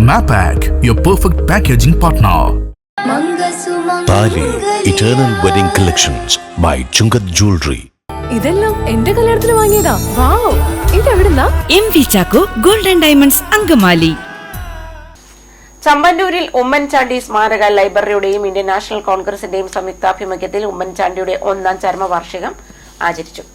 Mapak, your perfect packaging partner. Tali Eternal Wedding Collections by Chungat Jewelry. ഇതെല്ലാം എന്റെ കല്യാണത്തിന് വാങ്ങിയതാ. വാവ്, ഇതെവിടുന്നാ? MV Chaco Golden Diamonds Angamaly. ചമ്പന്നൂരിൽ Oommen Chandy സ്മാരക ലൈബ്രറിയുടെയും Indian national കോൺഗ്രസിന്റെയും സംയുക്താഭിമുഖ്യത്തിൽ ഉമ്മൻചാണ്ടിയുടെ 1ാം ചരമവാർഷികം ആചരിച്ചു.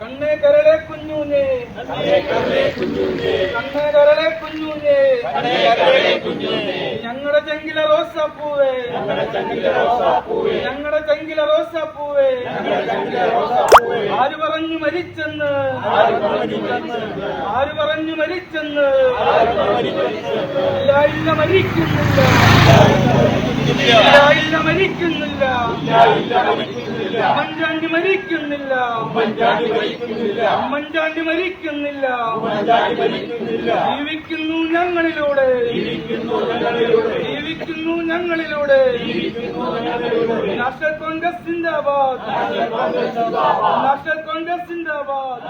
കണ്ണേ കരളെ കുഞ്ഞൂഞ്ഞേ, കണ്ണേ കരളെ കുഞ്ഞൂഞ്ഞേ, കണ്ണേ കരളെ കുഞ്ഞൂഞ്ഞേ, കണ്ണേ കരളെ കുഞ്ഞൂഞ്ഞേ, ഞങ്ങളുടെ ചെങ്കില റോസാപ്പൂവേ, ഞങ്ങളുടെ ചെങ്കില റോസാപ്പൂവേ, ഞങ്ങളുടെ ചെങ്കില റോസാപ്പൂവേ, ഞങ്ങളുടെ ചെങ്കില റോസാപ്പൂവേ, ആര് പറഞ്ഞു മരിച്ചെന്ന്, ആര് പറഞ്ഞു മരിച്ചെന്ന്, ആര് പറഞ്ഞു മരിച്ചെന്ന്, ഇല്ല ഇല്ല മരിക്കുന്നില്ല, ഇല്ല ഇല്ല മരിക്കുന്നില്ല, ഉമ്മൻചാണ്ടി മരിക്കുന്നില്ല, ഉമ്മൻചാണ്ടി മരിക്കുന്നില്ല, ജീവിക്കുന്നു ഞങ്ങളിലൂടെ, ജീവിക്കുന്നു ഞങ്ങളിലൂടെ, നാഷണൽ കോൺഗ്രസ് സിന്ദാബാദ്, നാഷണൽ കോൺഗ്രസ് സിന്ദാബാദ്.